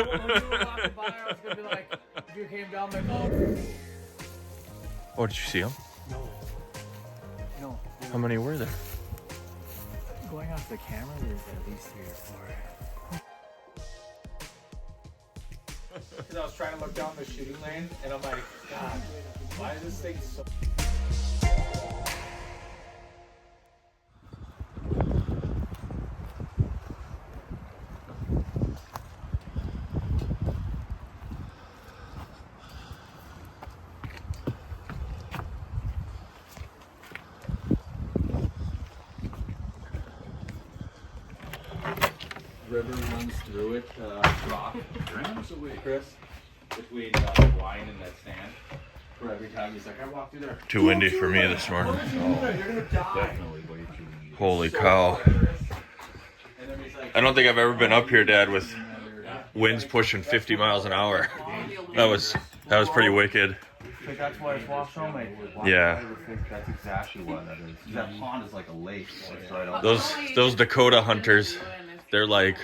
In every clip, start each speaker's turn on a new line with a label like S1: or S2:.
S1: walking by, I was gonna be like, if you came down my mountain.
S2: Oh, did you see them?
S1: No.
S2: How many were there?
S1: Going off the camera, there's at least 3 or 4. Because I was trying to look down the shooting lane, and I'm like, God, why is this thing so...
S3: River runs through it, rock, Chris, between wine and that sand. Where every time he's like, I walk through there.
S2: Too windy for me this morning.
S3: Definitely way too windy.
S2: Holy cow. I don't think I've ever been up here, Dad, with winds pushing 50 miles an hour. That was pretty wicked.
S3: Like that's why it's washed home.
S2: Yeah.
S3: I think that's exactly what that is. That pond is like a lake. It's right on.
S2: Those Dakota hunters, they're like,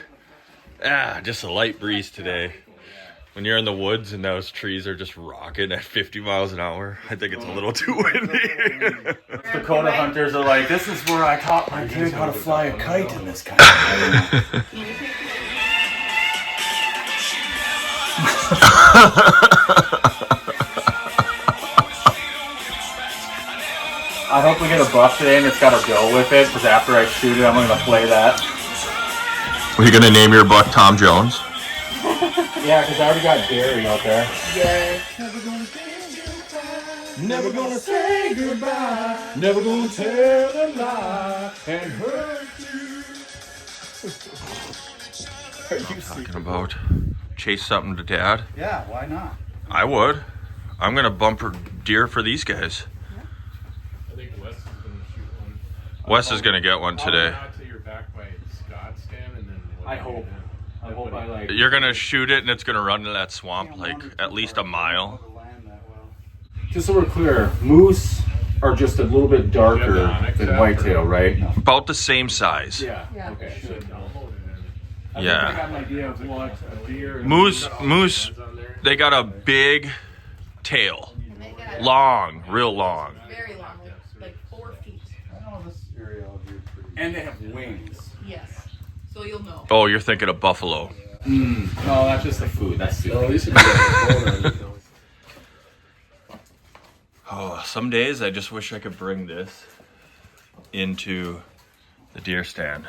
S2: just a light breeze today. When you're in the woods and those trees are just rocking at 50 miles an hour, I think it's a little too windy.
S3: Dakota hunters are like, this is where I taught my kid how to fly a kite in this kind of I hope we get a buck today and it's got a bill with it, because after I shoot it, I'm going to play that.
S2: Are you going to name your buck Tom Jones?
S3: Yeah, because I already got Gary out there.
S1: Yeah.
S3: Never gonna say goodbye, never gonna tell a lie and hurt you.
S2: I'm talking about chase something to Dad.
S3: Yeah, why not?
S2: I would. I'm going to bumper deer for these guys.
S4: I think Wes is going to shoot one.
S2: Wes is going to get one today.
S4: Not till you're back by Scott's stand, and then
S3: I hope I like.
S2: You're going to shoot it and it's going to run to that swamp like at least a mile.
S3: Just so we're clear, moose are just a little bit darker than whitetail, right?
S2: About the same size.
S3: Yeah.
S1: Yeah.
S3: Okay.
S2: Yeah.
S3: I got an idea of what a deer.
S2: Moose, they got a big tail.
S5: And they got
S2: Long, real long.
S5: very long, like 4 feet.
S3: I know this area out here is pretty. And they have wings.
S5: Yes. So you'll know.
S2: Oh, you're thinking of buffalo.
S3: No, that's just the food. That's soup.
S2: Oh, some days I just wish I could bring this into the deer stand.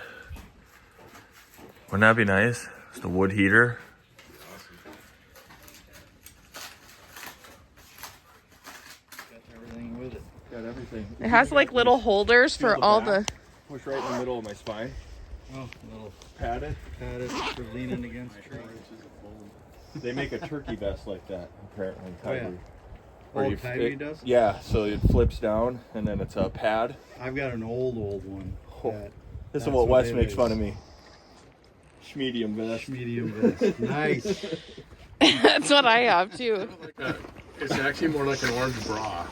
S2: Wouldn't that be nice? It's the wood heater.
S3: Everything with it. Got everything.
S6: It has like little holders for all the.
S3: Push right in the middle of my spine. Oh, a little padded for leaning against a tree. They make a turkey vest like that, apparently.
S7: Tiger does?
S3: Yeah, so it flips down and then it's a pad.
S7: I've got an old one.
S3: This is what Wes makes fun of me. Schmedium vest.
S7: Medium vest. Nice.
S6: That's what I have too.
S4: It's actually more like an orange bra.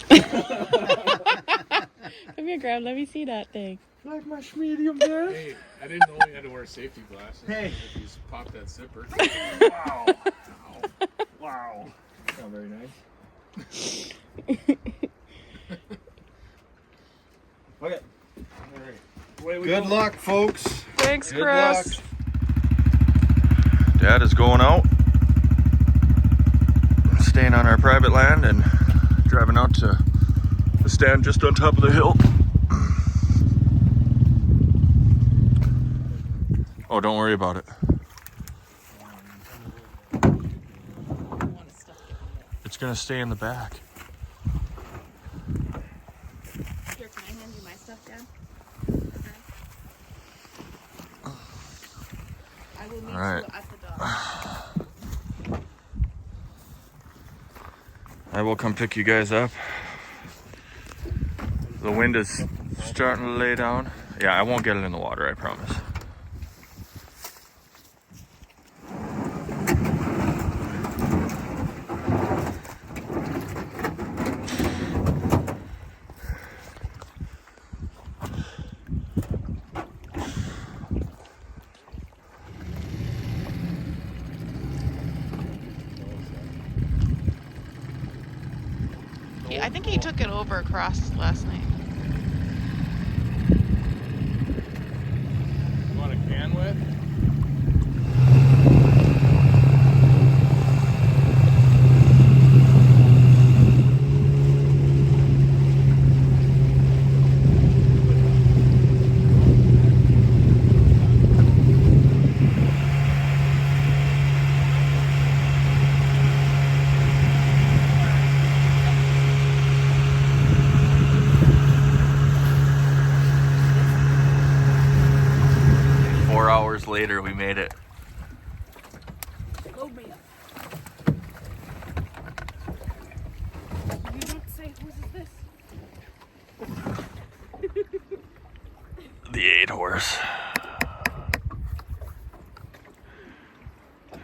S6: Come here, Graham. Let me see that thing.
S3: Like my schmedium vest.
S4: Hey, I didn't know you had to wear safety glasses.
S7: Hey.
S4: If you just pop that zipper.
S3: Wow. Wow. Not very nice. Okay.
S7: Good luck, folks.
S6: Thanks,
S7: Good
S6: Chris.
S7: luck.
S2: Dad is going out, staying on our private land and driving out to the stand just on top of the hill. Oh, don't worry about it. It's gonna stay in the back.
S5: Here, can I hand you my stuff, Dad? I will meet
S2: All right.
S5: you at the dog.
S2: I will come pick you guys up. The wind is starting to lay down. Yeah, I won't get it in the water, I promise.
S6: I think he took it over across last night.
S4: You want a can with?
S2: 4 hours later, we made it.
S5: Load me up. You don't say whose is this?
S2: The 8-horse.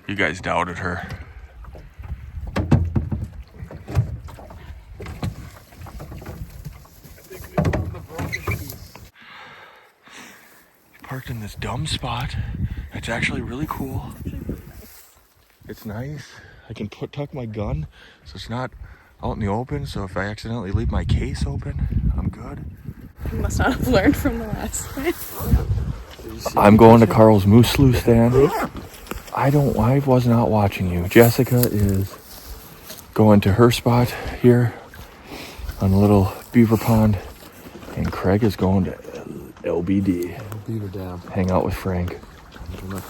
S2: You guys doubted her.
S4: I think we found the broken piece.
S2: Parked in this dumb spot. It's actually really cool. It's nice. I can tuck my gun, so it's not out in the open. So if I accidentally leave my case open, I'm good.
S6: You must not have learned from the last time.
S2: I'm going to Carl's Moose Slew stand. I was not watching you. Jessica is going to her spot here on a little beaver pond, and Craig is going to LBD.
S4: Beaver Dam.
S2: Hang out with Frank.
S4: I'm gonna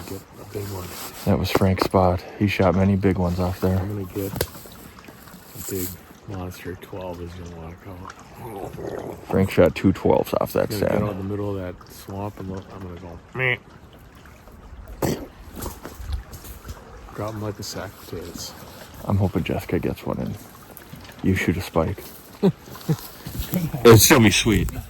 S4: get a big one.
S2: That was Frank's spot. He shot many big ones off there.
S4: I'm gonna get a big monster 12 is gonna walk out.
S2: Frank shot 2 12s off that
S4: I'm gonna get out in
S2: stand.
S4: the middle of that swamp and look, I'm gonna go meh. Drop them like a sack of potatoes.
S2: I'm hoping Jessica gets one in. You shoot a spike. It'd still be sweet. There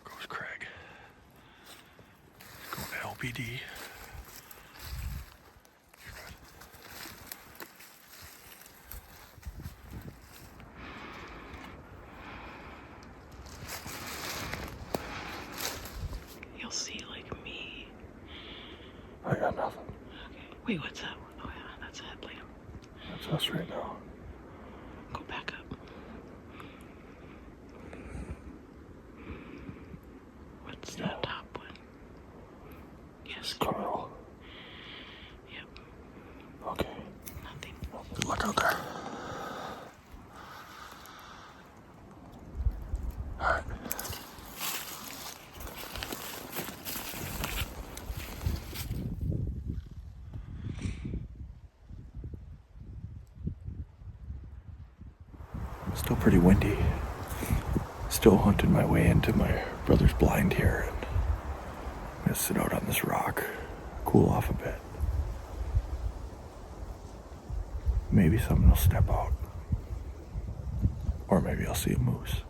S2: goes Craig. He's going to LBD.
S6: You'll see like me.
S2: I got nothing.
S6: Okay. Wait, what's that? Oh yeah, that's a headlamp.
S2: That's us right now.
S6: Go back up. What's that top one? Yes.
S2: Carl.
S6: Yep.
S2: Okay.
S6: Nothing.
S2: Good luck out there. Alright. Still pretty windy. Still hunting my way into my brother's blind here, and I'm gonna sit out on this rock, cool off a bit. Maybe something will step out. Or maybe I'll see a moose.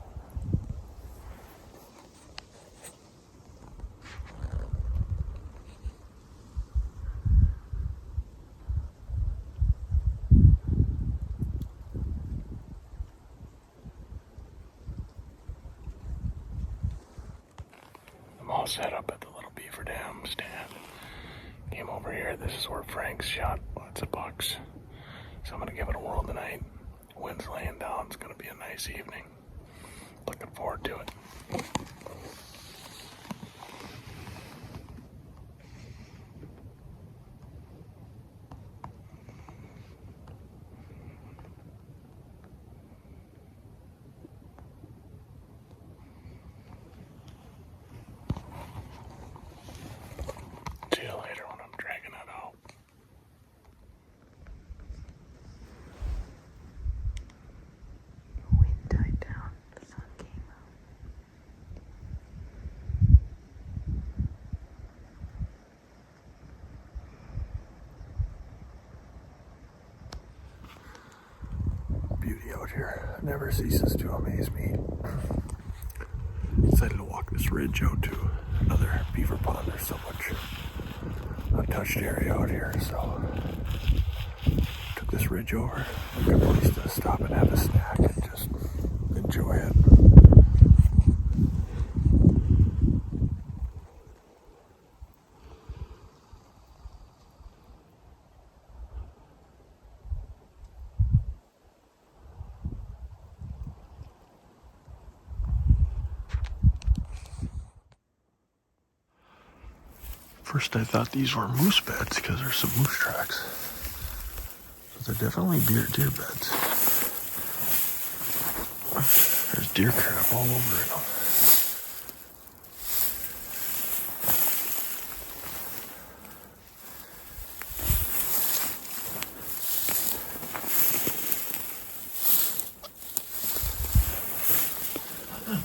S2: I'm all set up at the little beaver dam stand. Came over here. This is where Frank's shot lots of bucks. So I'm gonna give it a whirl tonight. Wind's laying down. It's gonna be a nice evening. Looking forward to it. See you later when I'm dragging it out.
S6: Wind died down. The sun came out.
S2: Beauty out here never ceases to amaze me. Decided to walk this ridge out to another beaver pond. There's so much
S4: untouched area out here, so took this ridge over. A good place to stop and have a snack and just enjoy it. First I thought these were moose beds because there's some moose tracks. But they're definitely deer beds. There's deer crap all over in them.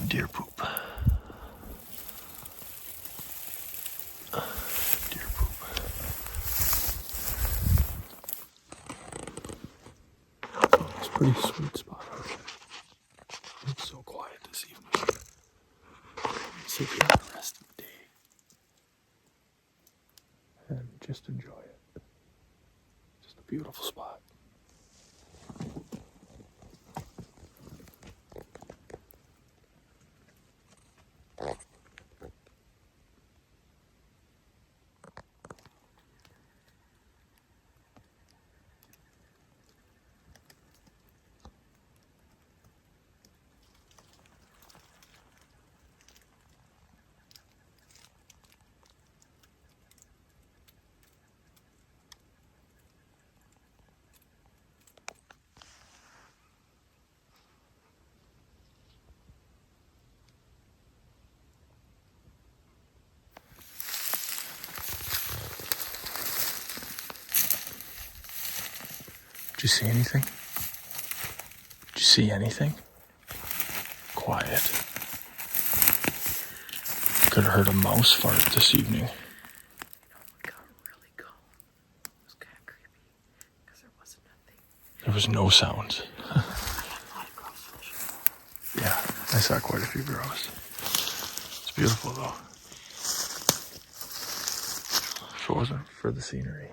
S4: Deer poop. Deer poop. It's a pretty sweet spot out here. It's so quiet this evening. Sit here the rest of the day and just enjoy it. Just a beautiful spot. Did you see anything? Did you see anything? Quiet. Could have heard a mouse fart this evening.
S6: It got really calm. It was kind of creepy because there wasn't nothing.
S4: There was no sounds.
S6: I had a lot of grouse fishing.
S4: Yeah, I saw quite a few grouse. It's beautiful though. If it wasn't for the scenery.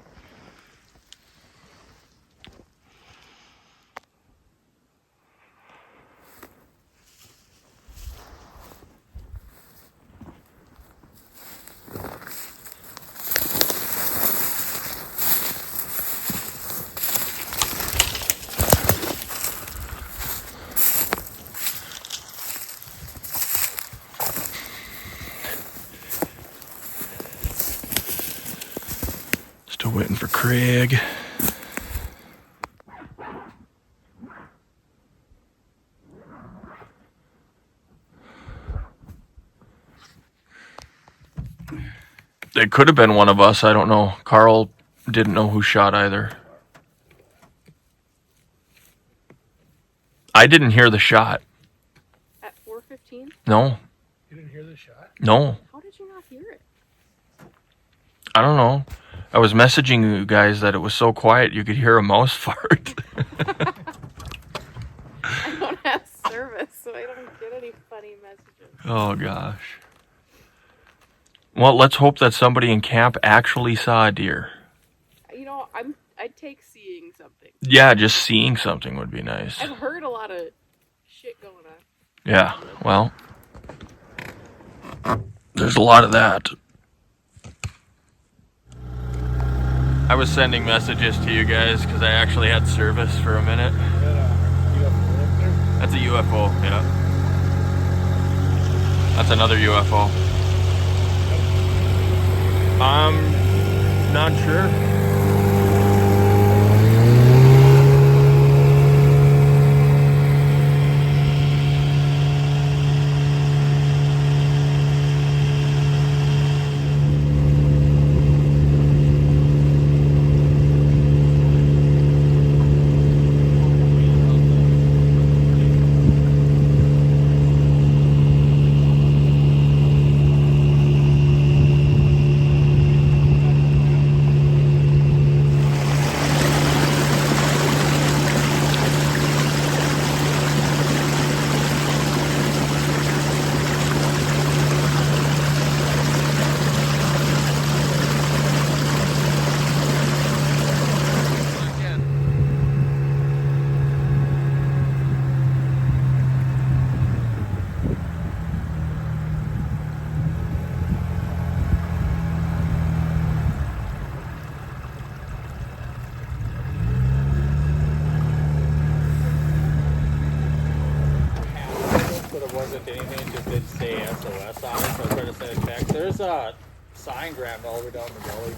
S4: Still waiting for Craig. It could have been one of us. I don't know. Carl didn't know who shot either. I didn't hear the shot.
S5: At 4:15?
S4: No.
S1: You didn't hear the shot?
S4: No.
S5: How did you not hear it?
S4: I don't know. I was messaging you guys that it was so quiet you could hear a mouse fart.
S5: I don't have service, so I don't get any funny messages.
S4: Oh gosh. Well, let's hope that somebody in camp actually saw a deer.
S5: You know, I'd take seeing something.
S4: Yeah, just seeing something would be nice.
S5: I've heard a lot of shit going on.
S4: Yeah, well, there's a lot of that. I was sending messages to you guys because I actually had service for a minute. That's a UFO, yeah. That's another UFO. I'm not sure.
S1: to send a text. There's a sign grabbed all the way down the gully.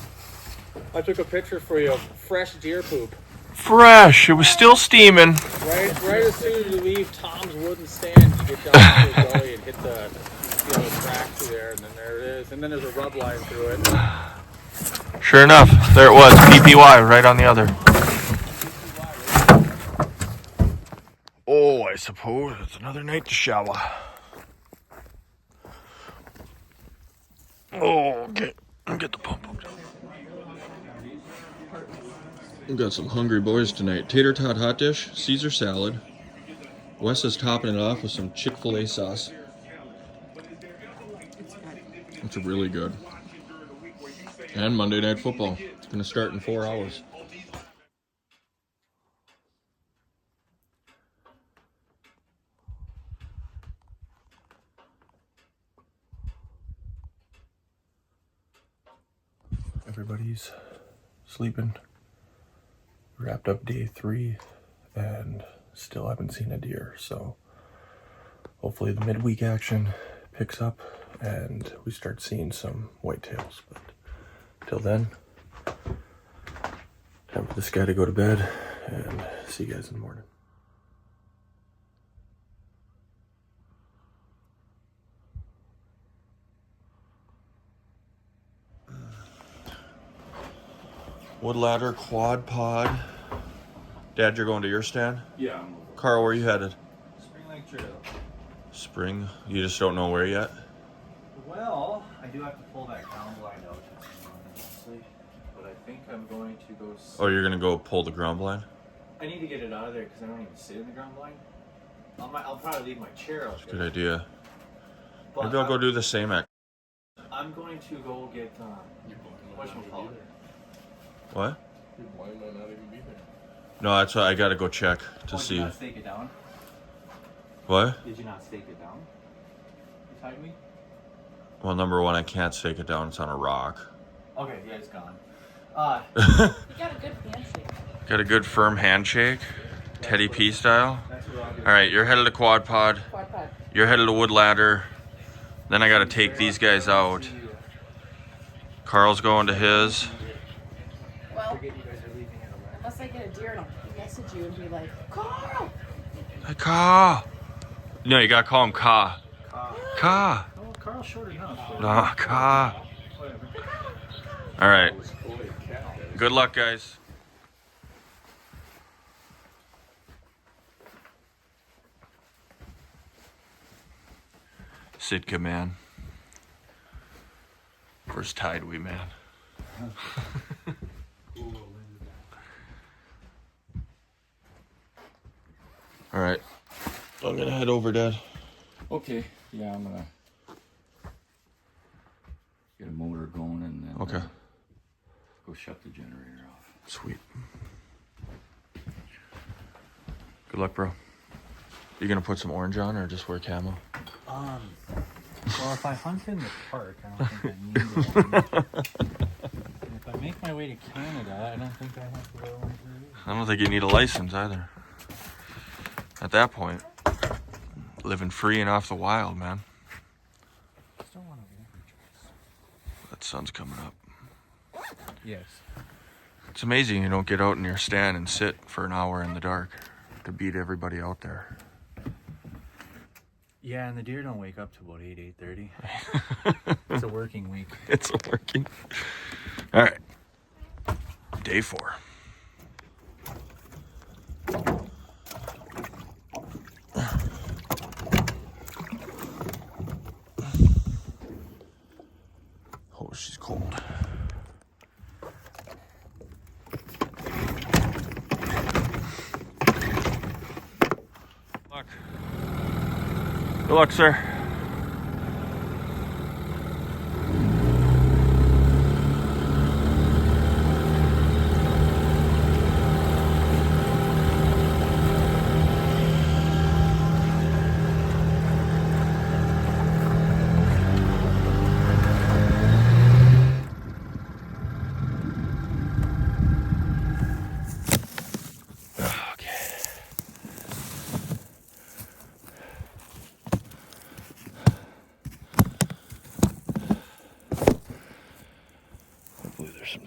S1: I took a picture for you of fresh deer poop.
S2: Fresh. It was still steaming.
S1: Right as soon as you leave Tom's wooden stand, you get down to the gully and hit the track through there, and then there it is. And then there's a rub line through it.
S2: Sure enough, there it was. PPY right on the other. Oh, I suppose it's another night to shower. Oh, okay. Get the pump up. We got some hungry boys tonight. Tater tot hot dish, Caesar salad. Wes is topping it off with some Chick-fil-A sauce. It's really good. And Monday Night Football. It's going to start in 4 hours. Everybody's sleeping. Wrapped up day 3 and still haven't seen a deer, so hopefully the midweek action picks up and we start seeing some whitetails. But till then, time for this guy to go to bed, and see you guys in the morning. Wood ladder, quad pod. Dad, you're going to your stand?
S3: Yeah.
S2: Carl, where are you headed?
S3: Spring Lake Trail.
S2: Spring? You just don't know where yet?
S8: Well, I do have to pull that ground blind out, honestly, but I think I'm going to go.
S2: Oh, you're gonna go pull the ground blind?
S8: I need to get it out of there because I don't even sit in the ground blind. I'll probably leave my chair out there.
S2: Good idea.
S8: But
S2: Maybe I'll go do the same act.
S8: I'm going to go get whatchamacallit.
S2: What?
S4: Your blind might not even be there.
S2: No, that's why I gotta go check to
S8: Did
S2: see.
S8: you not stake it down?
S2: What?
S8: Did you not stake it down? You tied me?
S2: Well, number one, I can't stake it down. It's on a rock.
S8: Okay, yeah, it's gone.
S5: You got a good handshake.
S2: Got a good firm handshake, Teddy P style.
S8: That's what I'll do.
S2: All right, you're headed to quad pod.
S5: Quad pod.
S2: You're headed to wood ladder. Then I gotta take these guys out. Carl's going to his.
S5: Well,
S8: You guys are leaving at 11.
S5: unless I get a deer and I'll message you and be like, Carl!
S2: Hey, Ka. No, you gotta call him Ka. Ka.
S8: Oh, Carl's short enough.
S2: No, Ka.
S8: Whatever.
S2: All right. Good luck, guys. Sitka man. First tide we man. All right. I'm gonna head over, Dad.
S3: Okay. Yeah, I'm gonna get a motor going and then
S2: Okay.
S3: go shut the generator off.
S2: Sweet. Good luck, bro. You gonna put some orange on or just wear camo?
S8: Well, if I hunt in the park, I don't think I need it. If I make my way to Canada, I don't think I have to wear one for you.
S2: I don't think you need a license either. At that point, living free and off the wild, man.
S8: Still want to get a
S2: That sun's coming up.
S8: Yes.
S2: It's amazing you don't get out in your stand and sit for an hour in the dark to beat everybody out there.
S8: Yeah, and the deer don't wake up till about 8:30. It's a working week.
S2: It's working. All right. Day 4. Oh, she's cold. Good luck, sir.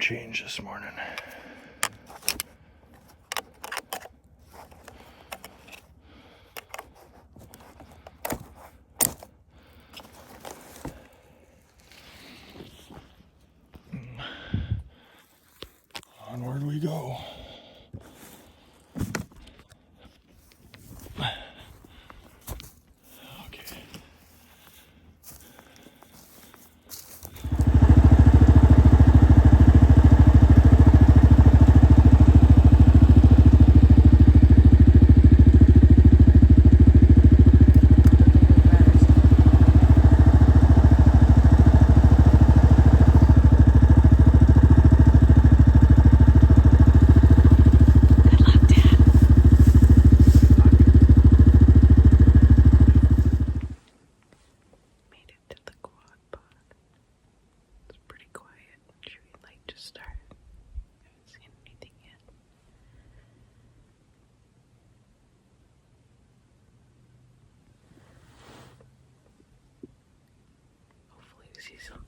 S4: change this morning. Onward we go. Okay.
S6: Made it to the quad pod. It's pretty quiet. Should we like just start? Haven't seen anything yet. Hopefully we see something.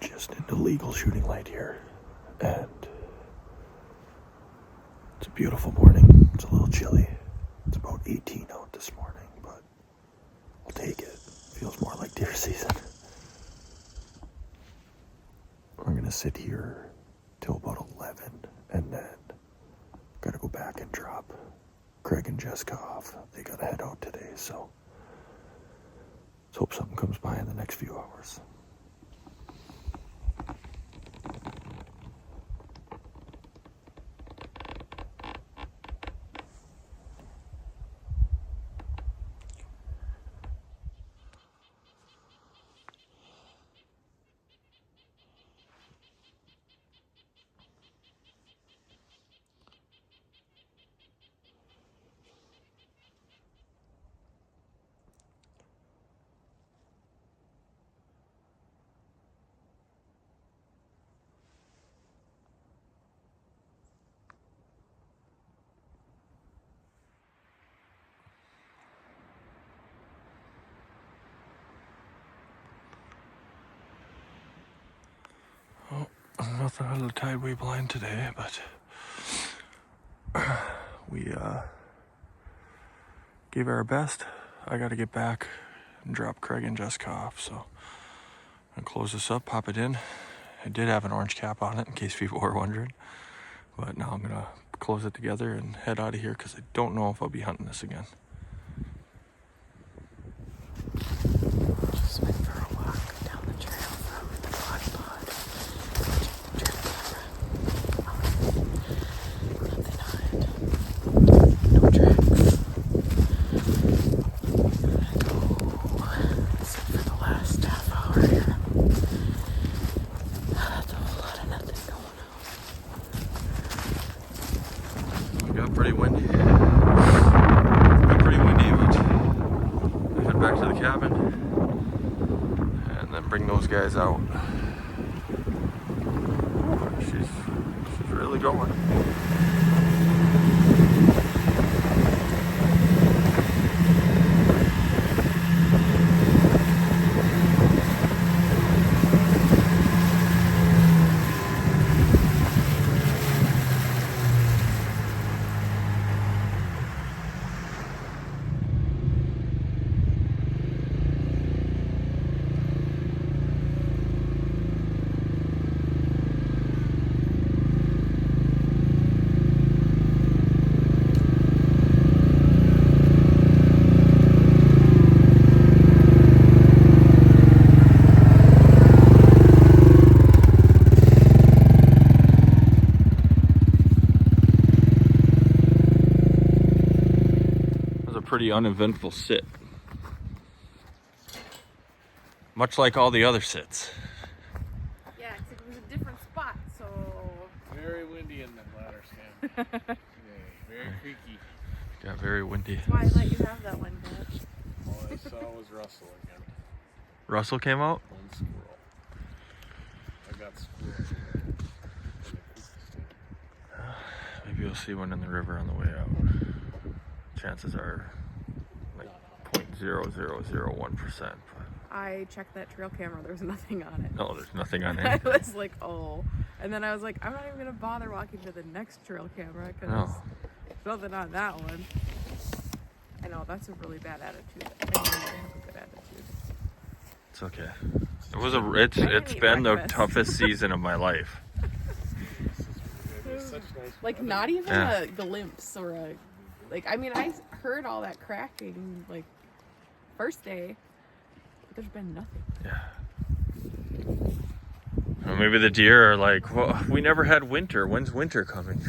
S4: Just into legal shooting light here, and it's a beautiful morning. It's a little chilly. It's about 18 out this morning, but I'll take it. Feels more like deer season. We're gonna sit here till about 11, and then gotta go back and drop Craig and Jessica off. They gotta head out today, so let's hope something comes by in the next few hours. Nothing out of the tideway blind today, but we gave it our best. I got to get back and drop Craig and Jessica off, so I'm gonna close this up, pop it in. I did have an orange cap on it in case people were wondering, but now I'm gonna close it together and head out of here because I don't know if I'll be hunting this again.
S6: Just went for a walk down the trail from the quad pod. Check the camera. Nothing on it. No tracks. I'm gonna go sit for the last half hour here. That's a whole lot of nothing going on.
S2: It got pretty windy. Got pretty windy, but I head back to the cabin and then bring those guys out. She's really going.
S4: uneventful sit. Much like all the other sits.
S5: Yeah, except it was a different spot, so.
S1: Very windy in the ladder stand. Yeah, very creaky.
S4: Got very windy.
S5: That's why I let you have that one, Dad.
S1: All I saw was Russell again.
S4: Russell came out?
S1: One squirrel. I got squirrels in the creaky stand.
S4: Maybe you'll see one in the river on the way out. Chances are like 0.0001%.
S5: I checked that trail camera. There was nothing on it.
S4: No, there's nothing on
S5: I
S4: it.
S5: was like, oh. And then I was like, I'm not even going to bother walking to the next trail camera because
S4: No.
S5: there's nothing on that one. I know, that's a really bad attitude. I know I have a good attitude.
S4: It's okay. It's been the toughest season of my life.
S1: It was such nice
S5: Like,
S1: weather.
S5: not even
S4: Yeah.
S5: a glimpse or a... Like, I mean, I heard all that cracking, like, first day. But there's been nothing.
S4: Yeah. Well, maybe the deer are like, well, we never had winter. When's winter coming?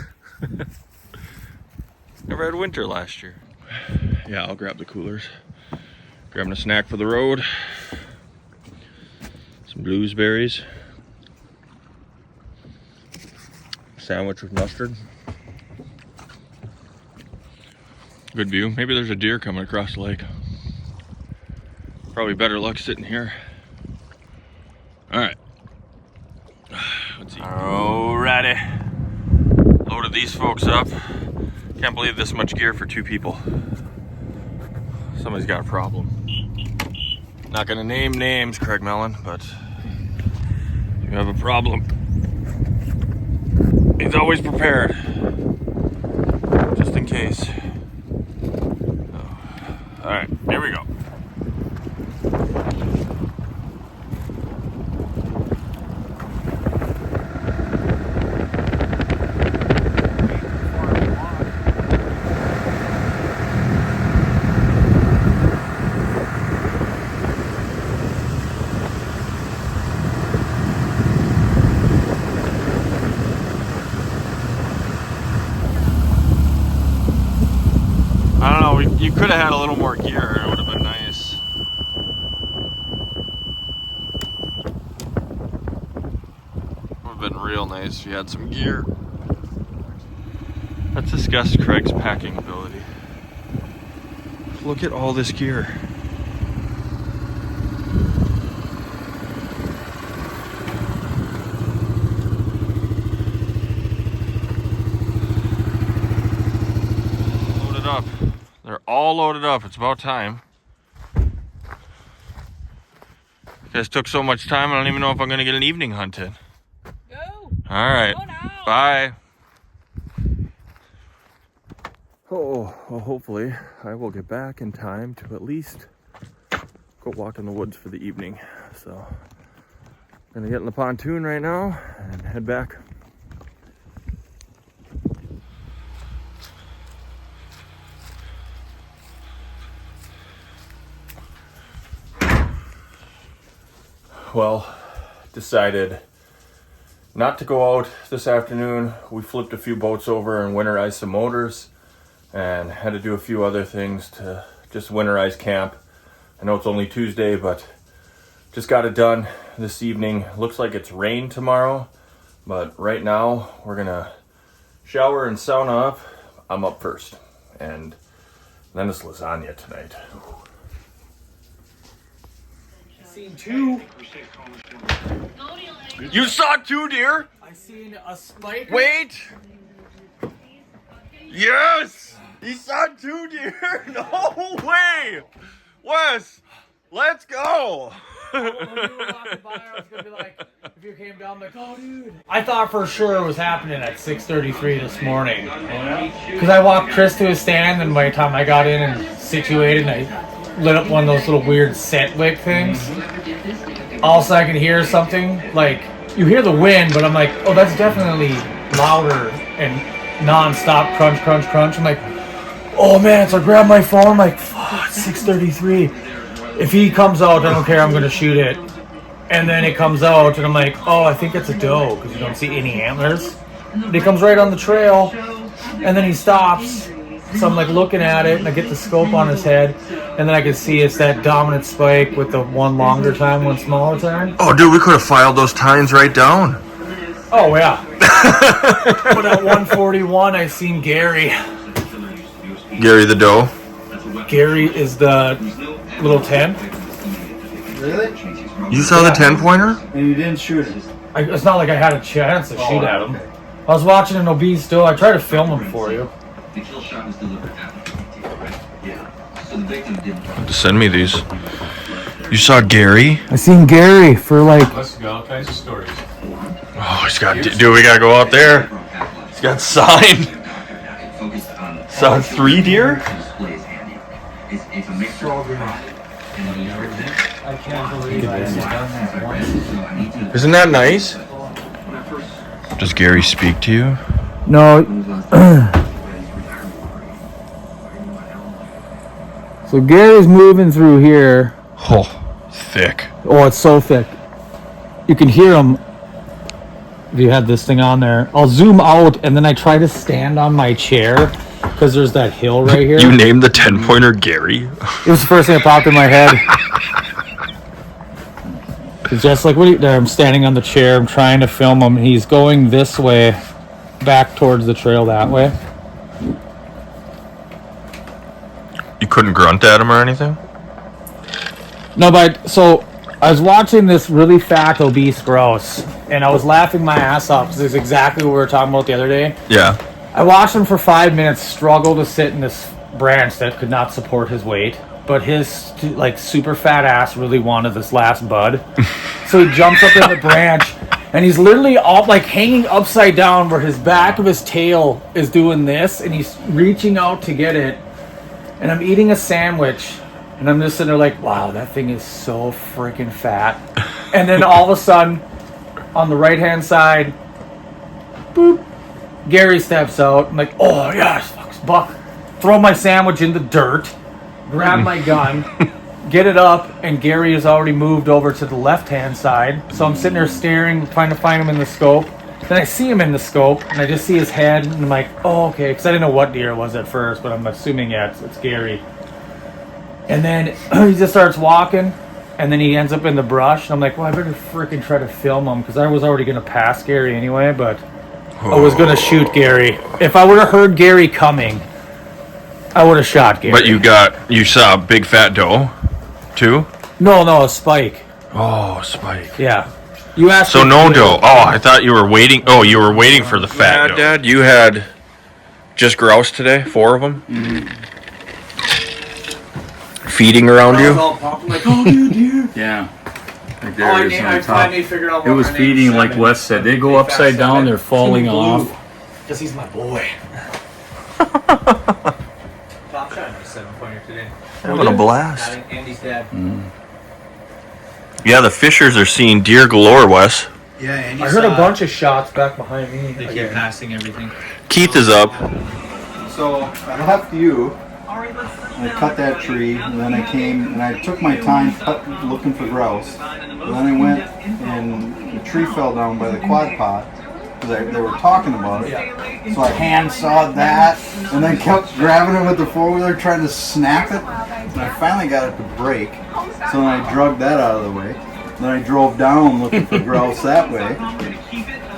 S4: Never had winter last year. Yeah, I'll grab the coolers. Grabbing a snack for the road. Some blueberries. Sandwich with mustard. Good view. Maybe there's a deer coming across the lake. Probably better luck sitting here. All right. Let's see. Alrighty. Loaded these folks up. Can't believe this much gear for 2 people. Somebody's got a problem. Not gonna name names, Craig Mellon, but you have a problem. He's always prepared, just in case. All right, here we go. I don't know, you could have had a little more gear, it would have been nice. Would have been real nice if you had some gear. Let's discuss Craig's packing ability. Look at all this gear. Loaded up. They're all loaded up. It's about time. You guys took so much time, I don't even know if I'm going to get an evening hunt in.
S5: Go!
S4: All right.
S5: Go now!
S4: Bye. Oh, well, hopefully I will get back in time to at least go walk in the woods for the evening. So I'm gonna get in the pontoon right now and head back. Well, decided not to go out this afternoon. We flipped a few boats over and winterized some motors and had to do a few other things to just winterize camp. I know it's only Tuesday, but just got it done this evening. Looks like it's rain tomorrow, but right now we're gonna shower and sauna up. I'm up first, and then it's lasagna tonight.
S1: Seen 2.
S4: You saw 2 deer?
S1: I seen a spider.
S4: Wait! Yes! He saw 2 deer? No way! Wes, let's go!
S1: When you were walking by, I was gonna be like, if you came down, like, oh, dude. I thought for sure it was happening at 6:33 this morning. Because I walked Chris to his stand, and by the time I got in and situated, and I lit up one of those little weird scent wick things. Also, I could hear something, like, you hear the wind, but I'm like, oh, that's definitely louder and non-stop crunch, crunch, crunch. I'm like, oh man, so I grab my phone, I'm like, fuck, 6:33. If he comes out, I don't care, I'm gonna shoot it. And then it comes out, and I'm like, oh, I think it's a doe, because you don't see any antlers. But he comes right on the trail, and then he stops, So I'm like looking at it, and I get the scope on his head, and then I can see it's that dominant spike with the one longer time, one smaller time.
S2: Oh, dude, we could have filed those tines right down.
S1: Oh yeah. But at 141, I seen Gary.
S2: Gary the doe.
S1: Gary is the little 10.
S7: Really?
S2: You saw the 10-pointer?
S7: And you didn't shoot it?
S1: It's not like I had a chance to shoot at him. I was watching an obese doe. I tried to film him for you.
S9: The kill shot was delivered after yeah. So the victim didn't.
S2: Send me these. You saw Gary?
S1: I seen Gary for like.
S8: Let's go. All kinds of stories.
S2: Oh, he's got. Dude, we gotta go out there. He's got sign. Saw 3 deer.
S9: It's a mixture of
S8: I can't believe I haven't done that once.
S2: Isn't that nice? Does Gary speak to you?
S1: No. So Gary's moving through here.
S2: Oh, thick.
S1: Oh, it's so thick. You can hear him. If you had this thing on there, I'll zoom out and then I try to stand on my chair because there's that hill right here.
S2: You named the 10-pointer Gary?
S1: It was the first thing that popped in my head. It's just like, there, I'm standing on the chair, I'm trying to film him. He's going this way, back towards the trail that way.
S2: You couldn't grunt at him or anything?
S1: No, but so I was watching this really fat, obese grouse, and I was laughing my ass off because it's exactly what we were talking about the other day.
S2: Yeah.
S1: I watched him for 5 minutes struggle to sit in this branch that could not support his weight, but his like super fat ass really wanted this last bud. So he jumps up in the branch, and he's literally all like hanging upside down where his back of his tail is doing this, and he's reaching out to get it. And I'm eating a sandwich, and I'm just sitting there like, wow, that thing is so freaking fat. And then all of a sudden, on the right-hand side, boop, Gary steps out. I'm like, oh, yes, buck. Throw my sandwich in the dirt, grab my gun, get it up, and Gary has already moved over to the left-hand side. So I'm sitting there staring, trying to find him in the scope. Then I see him in the scope, and I just see his head, and I'm like, oh, okay, because I didn't know what deer it was at first, but I'm assuming, yeah, it's Gary. And then he just starts walking, and then he ends up in the brush, and I'm like, well, I better freaking try to film him, because I was already going to pass Gary anyway, but I was going to shoot Gary. If I would have heard Gary coming, I would have shot Gary.
S2: But you saw a big fat doe, too?
S1: No, a spike.
S2: Oh, spike.
S1: Yeah. You asked.
S2: So no doe. Oh, I thought you were waiting. Oh, you were waiting for the fat doe. Dad, you had just grouse today? 4 of them? Mm-hmm. Feeding around you?
S1: I'm like, oh, dude.
S8: Yeah. Like
S1: I finally figured out what
S8: it was feeding, like Wes said. They go upside down, they're falling off.
S1: Because he's my boy.
S8: Top shot my 7-pointer today.
S2: Having a blast.
S8: Andy's dad.
S2: Yeah, the fishers are seeing deer galore, Wes.
S7: Yeah, and
S1: I heard a bunch of shots back behind me.
S8: They keep passing everything.
S2: Keith is up.
S7: So I left you. I cut that tree, and then I came and I took my time looking for grouse. And then I went and the tree fell down by the quad pot because they were talking about it. So I hand sawed that and then kept grabbing it with the 4-wheeler trying to snap it. And I finally got it to break. So then I drug that out of the way. Then I drove down looking for grouse that way.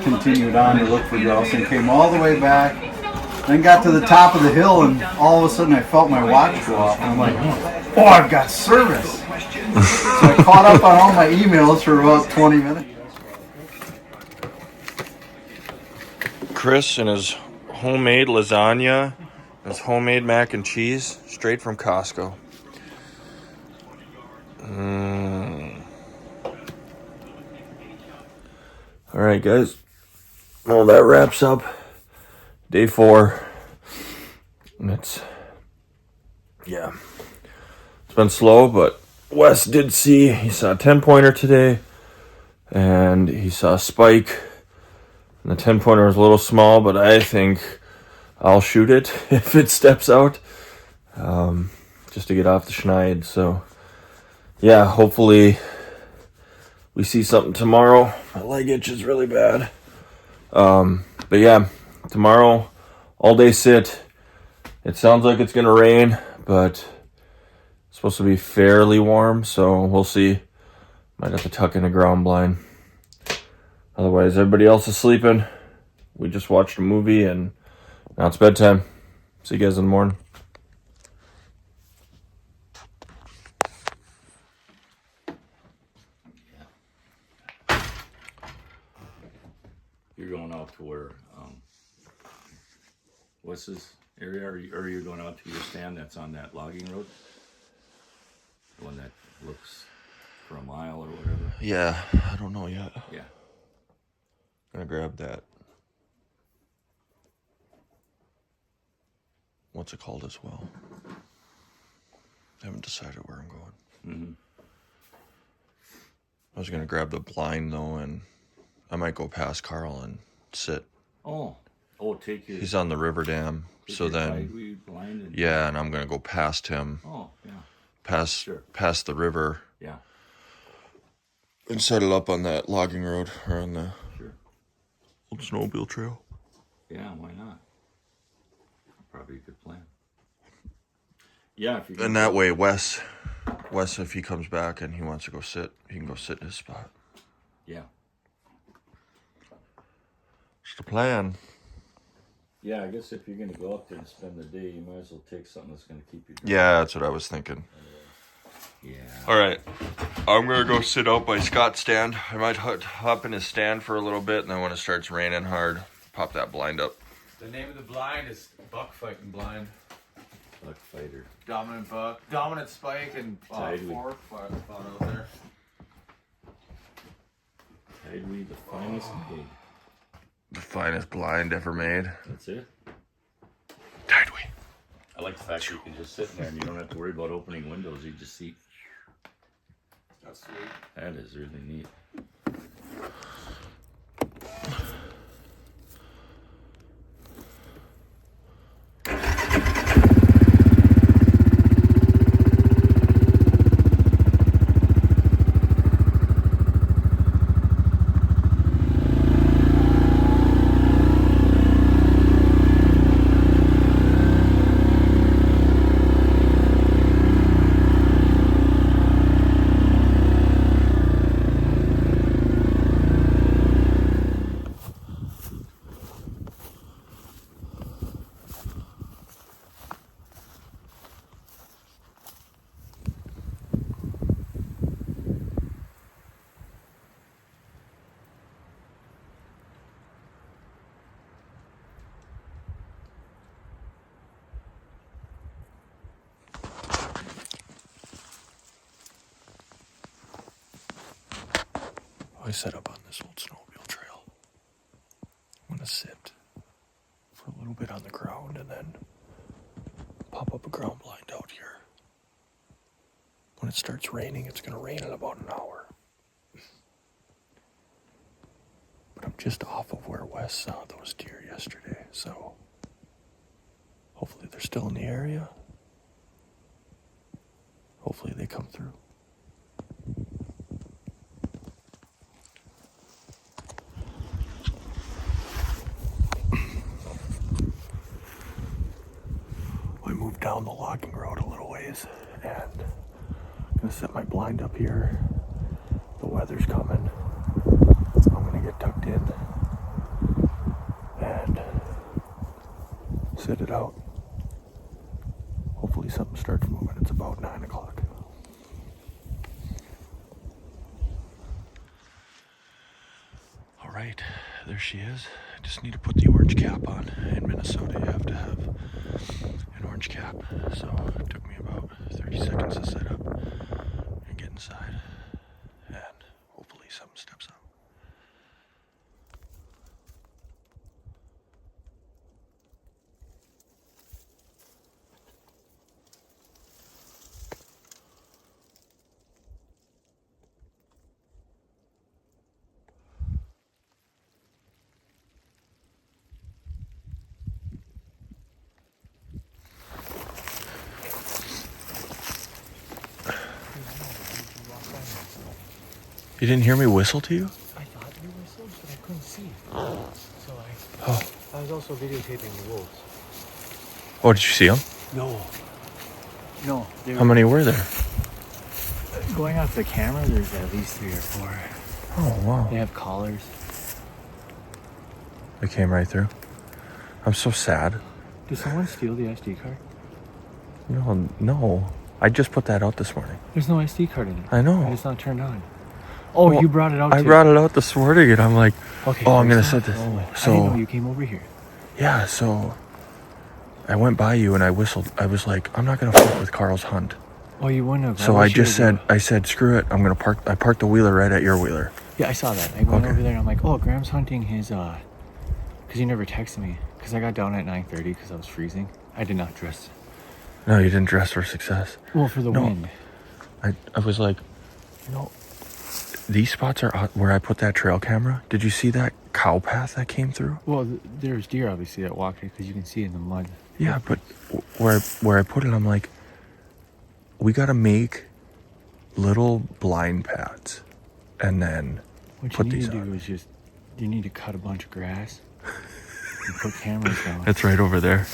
S7: Continued on to look for grouse and came all the way back. Then got to the top of the hill and all of a sudden I felt my watch go off. And I'm like, oh, I've got service. So I caught up on all my emails for about 20 minutes.
S2: Chris and his homemade lasagna, his homemade mac and cheese, straight from Costco. All right, guys. Well, that wraps up day 4. And it's been slow, but Wes did see, he saw a 10-pointer today, and he saw a spike. And the 10-pointer was a little small, but I think I'll shoot it if it steps out, just to get off the schneid. So, yeah, hopefully we see something tomorrow. My leg itch is really bad. But yeah, tomorrow, all day sit,
S4: It sounds like it's gonna rain, but it's supposed to be fairly warm, so we'll see. Might have to tuck in a ground blind. Otherwise, everybody else is sleeping. We just watched a movie and now it's bedtime. See you guys in the morning.
S3: You're going out to where, what's this area, or you're going out to your stand that's on that logging road? The one that looks for a mile or whatever?
S4: Yeah, I don't know yet.
S3: Yeah.
S4: I'm gonna grab that. What's it called as well? I haven't decided where I'm going.
S3: Mm-hmm.
S4: I was gonna grab the blind though, and I might go past Carl and sit.
S3: Oh, take your...
S4: He's on the river dam, so then...
S3: blind and...
S4: Yeah, and I'm gonna go past him.
S3: Oh, yeah.
S4: Past the river.
S3: Yeah.
S4: And set it up on that logging road, or on the old snowmobile trail.
S3: Yeah, why not? Probably a good plan. Yeah, if you...
S4: And that way, Wes, if he comes back and he wants to go sit, he can go sit in his spot.
S3: Yeah.
S4: It's the plan.
S3: Yeah, I guess if you're going to go up there and spend the day, you might as well take something that's going to keep you dry.
S4: Yeah, that's what I was thinking.
S3: Yeah.
S4: All right. I'm going to go sit out by Scott's stand. I might hop in his stand for a little bit, and then when it starts raining hard, pop that blind up.
S1: The name of the blind is buck fighting blind.
S3: Buck fighter.
S1: Dominant buck, dominant spike, and fork spot out there.
S3: Tideweed, the finest gig.
S4: The finest blind ever made.
S3: That's it.
S4: Tideweed.
S3: I like the fact you can just sit in there and you don't have to worry about opening windows. You just see.
S1: That's sweet.
S3: That is really neat.
S4: I set up on this old snowmobile trail. I'm gonna sit for a little bit on the ground and then pop up a ground blind out here. When it starts raining, it's gonna rain in about an hour. But I'm just off of where Wes saw those deer yesterday, so hopefully they're still in the area. Hopefully they come through. I moved down the logging road a little ways and I'm gonna set my blind up here. The weather's coming. I'm gonna get tucked in and sit it out. Hopefully something starts moving. It's about 9 o'clock. All right, there she is. I just need to put the orange cap on. In Minnesota, you have to have an orange cap. So it took me about 30 seconds to set up and get inside. And hopefully something steps up. You didn't hear me whistle to you?
S8: I thought you whistled, but I couldn't see. So I was also videotaping the wolves.
S4: Oh, did you see them?
S8: No. No.
S4: How many were there?
S8: Going off the camera, there's at least 3 or 4.
S4: Oh, wow.
S8: They have collars.
S4: They came right through. I'm so sad.
S8: Did someone steal the SD card?
S4: No. I just put that out this morning.
S8: There's no SD card in it.
S4: I know.
S8: And it's not turned on. Oh,
S4: Well,
S8: you brought it out
S4: I
S8: too.
S4: brought it out this morning, and I'm like,
S8: Okay.
S4: oh, I'm going
S8: there's
S4: to
S8: not-
S4: set this.
S8: Oh, I
S4: So,
S8: didn't know you came over here.
S4: yeah, so I went by you and I whistled. I was like, I'm not going to fuck with Carl's hunt.
S8: Oh, you wouldn't have.
S4: So I
S8: wish you
S4: just
S8: would've.
S4: I said, screw it. I'm going to park. I parked the wheeler right at your wheeler.
S8: Yeah, I saw that. I went
S4: Okay.
S8: over there and I'm like, oh, Graham's hunting his, because you never texted me. Because I got down at 9:30 because I was freezing. I did not dress.
S4: No, you didn't dress for success.
S8: Well, for the
S4: No.
S8: wind.
S4: I was like, these spots are where I put that trail camera. Did you see that cow path that came through?
S8: Well, there's deer obviously that walked it because you can see it in the mud.
S4: Yeah, but where I put it, I'm like, we got to make little blind pads and then
S8: What
S4: put
S8: you need
S4: these
S8: to
S4: on.
S8: do is just, you need to cut a bunch of grass and put cameras down.
S4: It's right over there.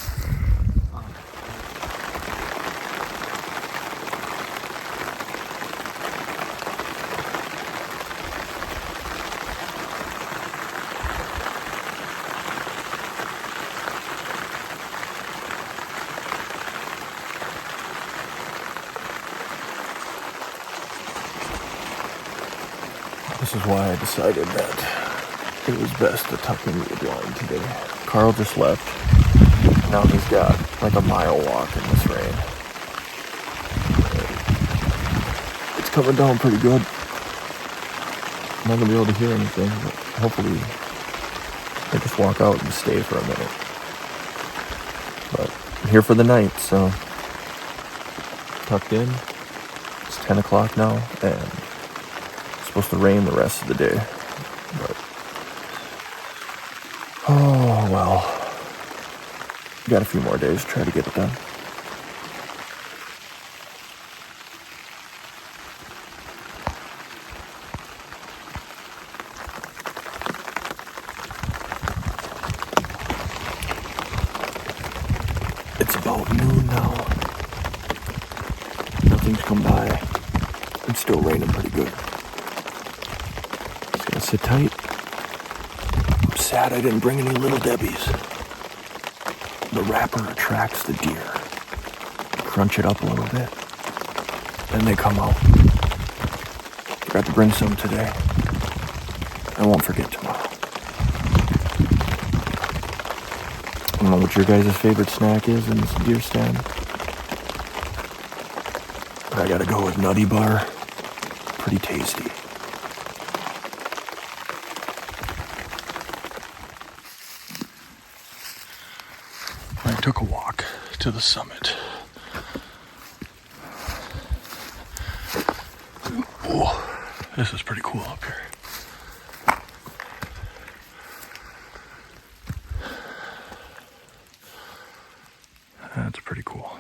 S4: This is why I decided that it was best to tuck into the blind today. Carl just left. Now he's got like a mile walk in this rain. It's coming down pretty good. I'm not gonna be able to hear anything, but hopefully I just walk out and stay for a minute. But I'm here for the night, so tucked in. It's 10 o'clock now, and supposed to rain the rest of the day, but oh well, got a few more days to try to get it done. It's about noon now. Nothing's come by. It's still raining pretty good. Sit tight. I'm sad I didn't bring any Little Debbies. The wrapper attracts the deer. Crunch it up a little bit, then they come out. Forgot to bring some today. I won't forget tomorrow. I don't know what your guys' favorite snack is in this deer stand, but I gotta go with Nutty Bar. Pretty tasty. I took a walk to the summit. Oh, this is pretty cool up here. That's pretty cool.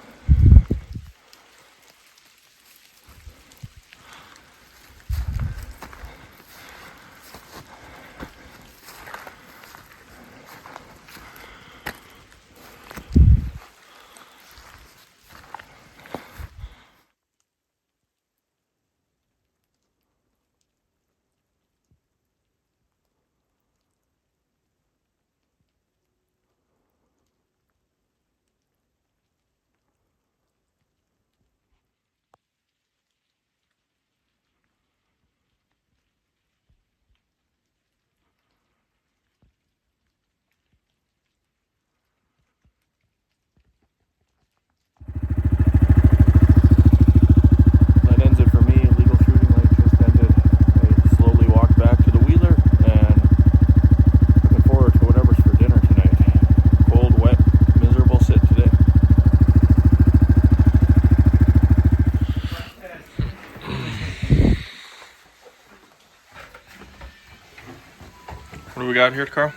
S4: What do we got here, Carl?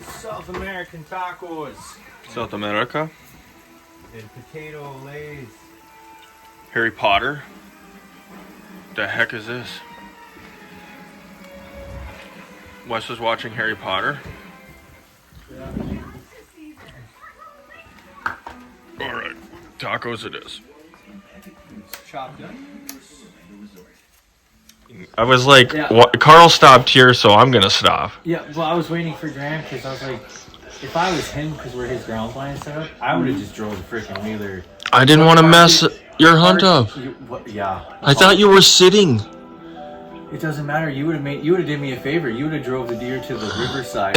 S3: South American tacos
S4: South America.
S3: and potato lays.
S4: Harry Potter. The heck is this? Wes is watching Harry Potter.
S2: tacos it is.
S1: Chopped up.
S2: I was like,
S1: Yeah.
S2: Carl stopped here, so I'm gonna stop.
S1: Yeah, well, I was waiting for Graham because I was like, if I was him, because we're his ground blind set up, I would have just drove the freaking wheeler.
S2: I didn't want to mess your hunt up.
S1: Yeah.
S2: I thought you were sitting.
S1: It doesn't matter. You would have did me a favor. You would have drove the deer to the riverside.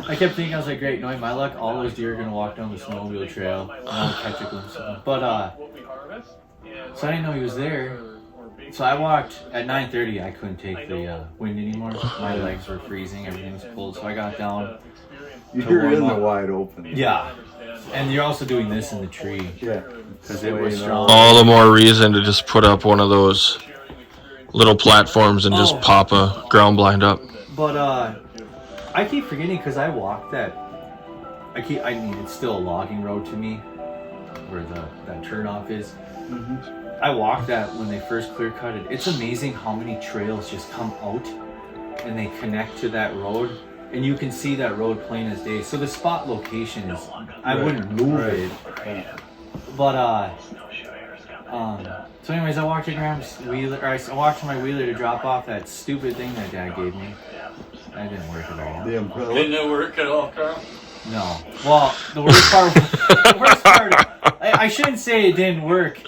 S1: I kept thinking, I was like, great, knowing my luck, all those deer are gonna walk down the snowmobile trail, and I'll catch a glimpse of them. But so I didn't know he was there. So I walked at 9:30. I couldn't take the wind anymore. My legs were freezing. Everything was cold. So I got down.
S7: You're in the wide open.
S1: Yeah, and you're also doing this in the tree.
S7: Yeah.
S1: Because it was strong.
S2: All the more reason to just put up one of those little platforms and just pop a ground blind up.
S1: But I keep forgetting because I walked that. I mean, it's still a logging road to me, where that turnoff is.
S7: Mm-hmm.
S1: I walked that when they first clear cut it. It's amazing how many trails just come out and they connect to that road, and you can see that road plain as day. So the spot location is, I wouldn't move it. But so anyways, I walked to Graham's wheeler, or I walked to my wheeler to drop off that stupid thing that Dad gave me. That didn't work at all.
S8: Didn't it work at all, Carl?
S1: No. Well, the worst part, I shouldn't say it didn't work.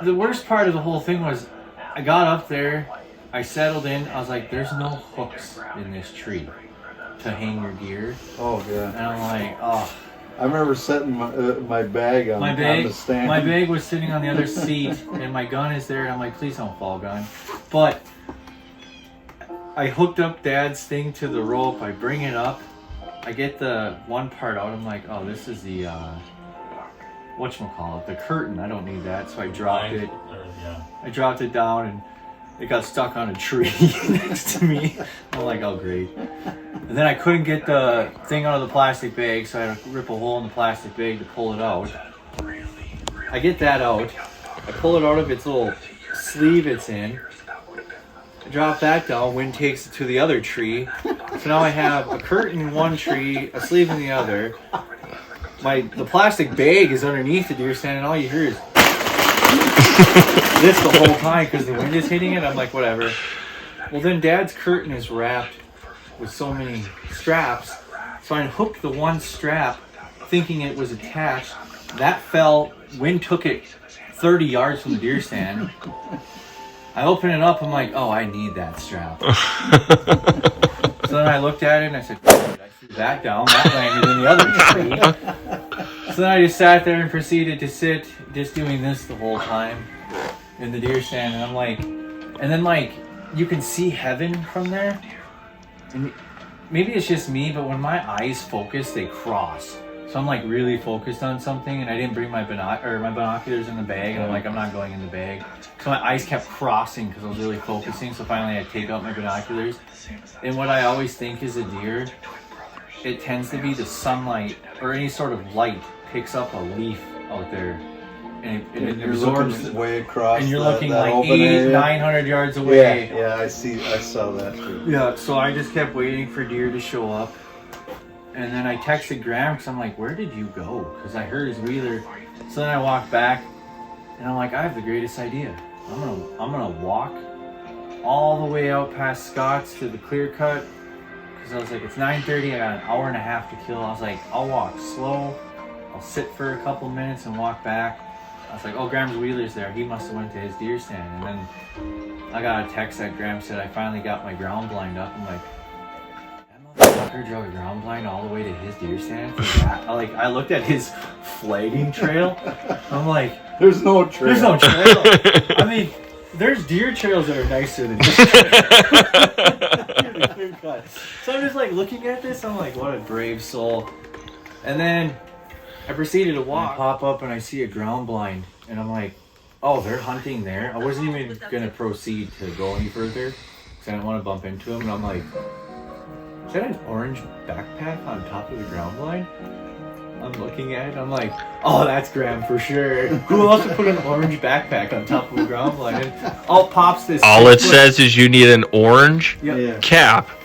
S1: The worst part of the whole thing was, I got up there, I settled in, I was like, there's no hooks in this tree to hang your gear.
S7: Oh, yeah.
S1: And I'm like, oh.
S7: I remember setting my bag on the stand.
S1: My bag was sitting on the other seat, and my gun is there, and I'm like, please don't fall, gun. But I hooked up Dad's thing to the rope, I bring it up, I get the one part out, I'm like, oh, this is the, whatchamacallit, the curtain, I don't need that, so I dropped it. I dropped it down, and it got stuck on a tree next to me. I'm like, oh, great. And then I couldn't get the thing out of the plastic bag, so I had to rip a hole in the plastic bag to pull it out. I get that out. I pull it out of its little sleeve it's in. I drop that down. Wind takes it to the other tree. So now I have a curtain in one tree, a sleeve in the other. The plastic bag is underneath the deer stand, and all you hear is this the whole time because the wind is hitting it. I'm like, whatever. Well, then Dad's curtain is wrapped with so many straps, so I unhooked the one strap thinking it was attached. That fell, wind took it 30 yards from the deer stand. I open it up, I'm like, oh, I need that strap. So then I looked at it and I said, I threw that down, that landed in the other tree. So then I just sat there and proceeded to sit, just doing this the whole time in the deer stand, and I'm like, and then like, you can see heaven from there. And maybe it's just me, but when my eyes focus, they cross. So I'm like really focused on something, and I didn't bring my binoculars in the bag, and I'm like, I'm not going in the bag. So my eyes kept crossing because I was really focusing, so finally I take out my binoculars. And what I always think is a deer, it tends to be the sunlight or any sort of light picks up a leaf out there. And it absorbs
S7: way across,
S1: and you're looking like 800-900 yards away.
S7: Yeah, I saw that too.
S1: Yeah, so I just kept waiting for deer to show up, and then I texted Graham because I'm like, where did you go? Because I heard his wheeler. So then I walked back, and I'm like, I have the greatest idea. I'm gonna walk all the way out past Scott's to the clear cut, because I was like, it's 9:30. I got an hour and a half to kill. I was like, I'll walk slow. I'll sit for a couple minutes and walk back. I was like, oh, Graham's wheeler's there. He must have went to his deer stand. And then I got a text that Graham said I finally got my ground blind up. I'm like, that motherfucker drove a ground blind all the way to his deer stand for that? I looked at his flagging trail. I'm like,
S7: there's no trail.
S1: There's no trail. I mean, there's deer trails that are nicer than this trail. So I'm just like looking at this. I'm like, what a brave soul. And then I proceeded to walk. I pop up and I see a ground blind, and I'm like, oh, they're hunting there. I wasn't even gonna proceed to go any further because I didn't want to bump into him. And I'm like, is that an orange backpack on top of the ground blind? I'm looking at it, I'm like, oh, that's Graham for sure. Who else would put an orange backpack on top of a ground blind? And all pops this.
S2: All it says is you need an orange
S1: Yep.
S2: cap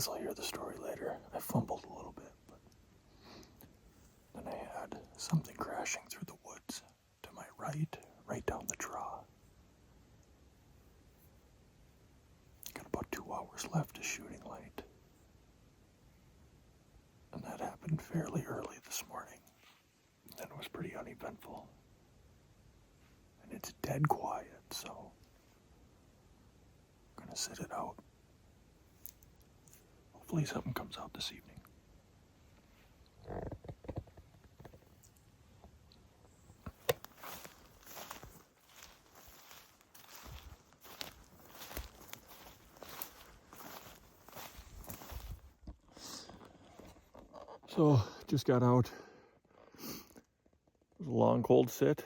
S4: guess I'll hear the story later. I fumbled a little bit, but then I had something crashing through the woods to my right down the draw. Got about 2 hours left of shooting light. And that happened fairly early this morning. And it was pretty uneventful. And it's dead quiet, so I'm gonna sit it out. Hopefully something comes out this evening. So, just got out. It was a long, cold sit.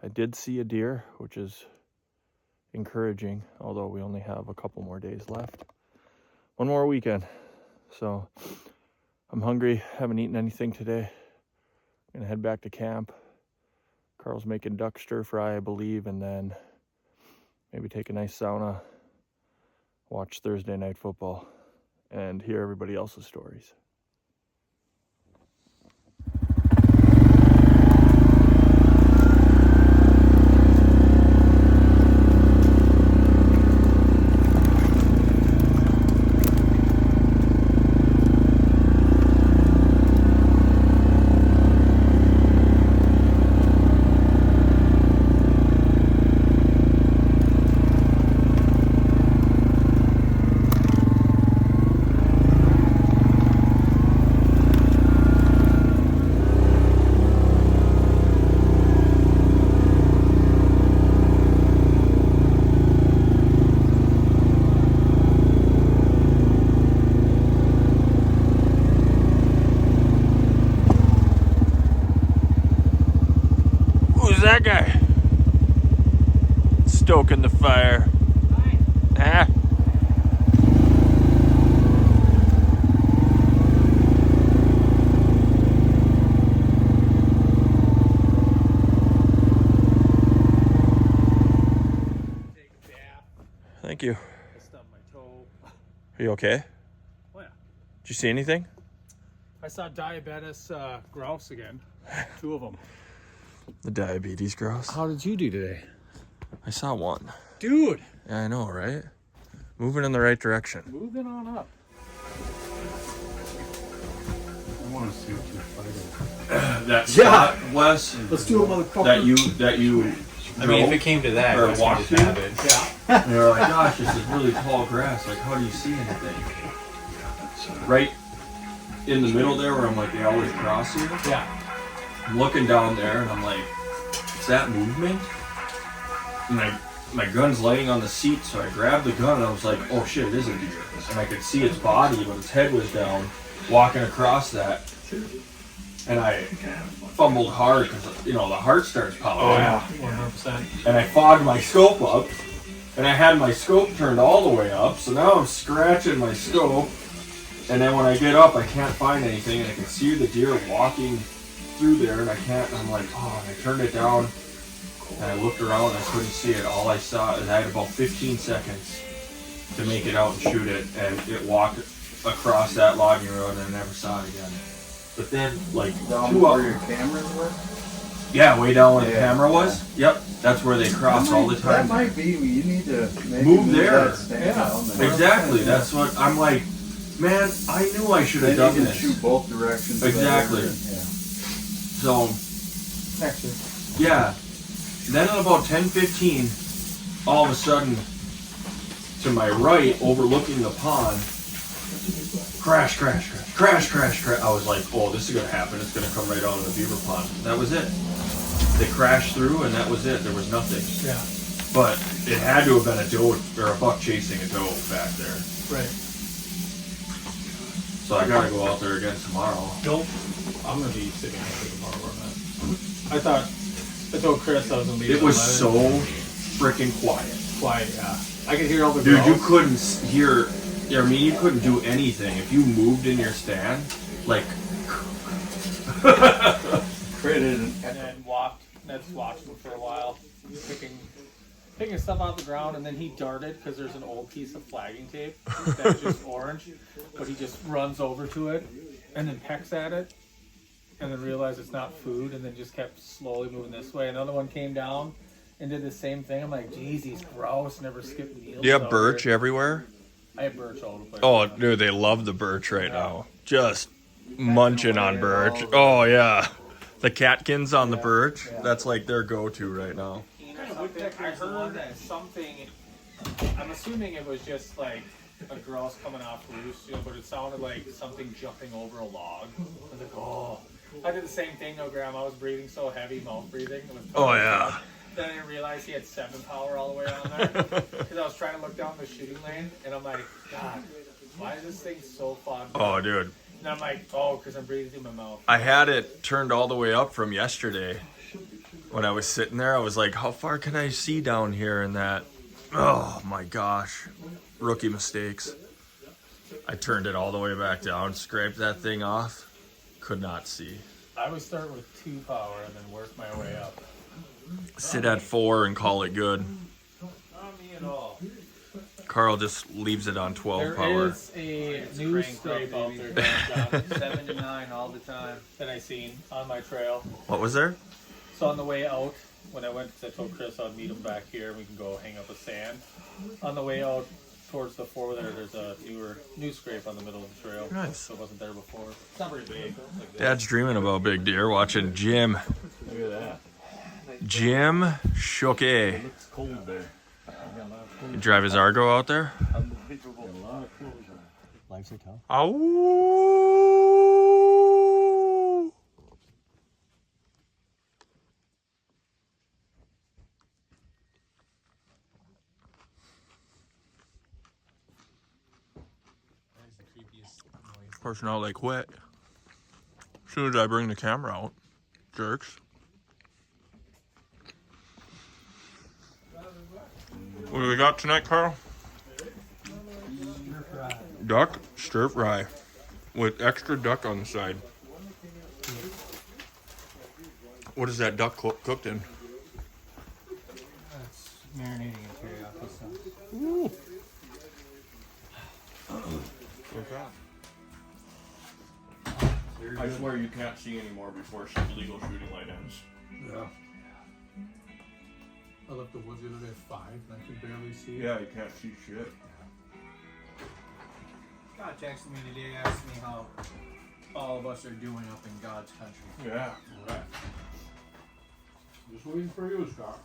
S4: I did see a deer, which is encouraging, although we only have a couple more days left. One more weekend. So, I'm hungry. Haven't eaten anything today. Gonna head back to camp. Carl's making duck stir fry, I believe, and then maybe take a nice sauna, watch Thursday night football, and hear everybody else's stories. That guy stoking the fire. Ah. Thank you.
S1: I stubbed my toe.
S4: Are you okay?
S1: Oh, yeah.
S4: Did you see anything?
S1: I saw diabetes grouse again. 2 of them.
S4: The diabetes grouse.
S1: How did you do today?
S4: I saw one.
S1: Dude!
S4: Yeah, I know, right? Moving in the right direction.
S1: Moving on up.
S7: I want to see what you're fighting.
S2: That spot, Wes,
S7: Let's do it, motherfucker.
S2: that you
S8: I mean, if it came to that,
S2: or
S8: Wes
S2: walk
S8: would just
S2: through?
S8: have it.
S1: Yeah.
S2: And you're like, gosh, this is really tall grass. Like, how do you see anything? Right in the middle there where I'm like, they always cross here.
S1: Yeah.
S2: I'm looking down there and I'm like, is that movement? And my gun's laying on the seat, so I grabbed the gun and I was like, oh shit, it is a deer. And I could see its body, but its head was down, walking across that. And I fumbled hard because, you know, the heart starts pounding.
S1: Oh, yeah. 100%.
S2: And I fogged my scope up, and I had my scope turned all the way up, so now I'm scratching my scope, and then when I get up, I can't find anything, and I can see the deer walking through there, and I'm like, oh, and I turned it down, and I looked around, and I couldn't see it. All I saw is I had about 15 seconds to make it out and shoot it, and it walked across that logging road, and I never saw it again. But then, like,
S7: Down
S2: 2
S7: where
S2: hours.
S7: your cameras were?
S2: Yeah, way down where the camera was. Yep, that's where they cross all the time.
S7: That might be, you need to maybe
S2: Move there.
S7: that stand down there.
S2: Exactly. That's what I'm like. Man, I knew I should have
S7: Then
S2: done
S7: you can
S2: this.
S7: shoot both directions.
S2: Exactly.
S7: Yeah.
S2: So, yeah. Then at about 10:15, all of a sudden, to my right, overlooking the pond, crash, crash, crash, crash, crash, crash. I was like, oh, this is gonna happen. It's gonna come right out of the beaver pond. That was it. They crashed through, and that was it. There was nothing.
S1: Yeah.
S2: But it had to have been a doe or a buck chasing a doe back there.
S1: Right.
S2: So I gotta go out there again tomorrow.
S1: Nope. I'm gonna be sitting out there tomorrow where I'm at. I told Chris I was gonna leave.
S2: It
S1: at
S2: was
S1: 11.
S2: so freaking quiet.
S1: Quiet, yeah. I could hear all the
S2: Dude, you
S1: grouse.
S2: couldn't hear. I mean, you couldn't do anything if you moved in your stand. Like,
S7: Created an
S1: And then walked. Ned's watched him for a while, picking stuff off the ground, and then he darted because there's an old piece of flagging tape that's just orange. but he just runs over to it and then pecks at it and then realized it's not food and then just kept slowly moving this way. Another one came down and did the same thing. I'm like, geez, he's gross, never skipped meals.
S4: Do you have birch everywhere?
S1: I have birch all the place.
S4: Oh, dude, they love the birch right now. Just munching on birch. Oh, yeah. The catkins on the birch, that's like their go-to right now.
S1: I heard something, I'm assuming it was just like a grouse coming off loose, you know, but it sounded like something jumping over a log. I was like, oh. I did the same thing though, Graham. I was breathing so heavy, mouth breathing.
S4: Oh, yeah.
S1: Then I didn't realize he had 7 power all the way on there. Because I was trying to look down the shooting lane, and I'm like, God, why is this thing so fogged up?
S4: Oh, dude.
S1: And I'm like, oh, because I'm breathing through my mouth.
S4: I had it turned all the way up from yesterday. When I was sitting there, I was like, how far can I see down here in that? Oh, my gosh. Rookie mistakes. I turned it all the way back down, scraped that thing off. Could not see.
S1: I would start with 2 power and then work my way up.
S4: Sit at 4 and call it good.
S1: Not me at all.
S4: Carl just leaves it on 12
S1: There
S4: power.
S1: is a new scrape out there,
S8: 7 to 9 all the time.
S1: that I seen on my trail.
S4: What was there?
S1: So on the way out, when I went, because I told Chris I'd meet him back here and we can go hang up a sand. On the way out towards the 4-wheeler, there's a new scrape on the middle of the trail.
S4: Nice.
S1: So it wasn't there before. It's not very big. Like
S4: Dad's dreaming about big deer, watching Jim.
S3: Look at that.
S4: Jim Shoke.
S3: It's cold there.
S4: You drive his Argo out there?
S3: Unbelievable. A lot of clothes on. Life's a tough.
S4: Ow! Of course, not like wet. As soon as I bring the camera out, jerks. What do we got tonight, Carl? Duck stir fry with extra duck on the side. What is that duck cooked in?
S1: That's marinating in teriyaki sauce.
S4: Ooh. I swear you can't see anymore before legal shooting light ends.
S1: Yeah. I left the woods the other day at 5 and I could barely see.
S4: Yeah, you can't see shit.
S8: God texted me today, asked me how all of us are doing up in God's country.
S4: Yeah.
S1: Right. Just waiting for you, Scott.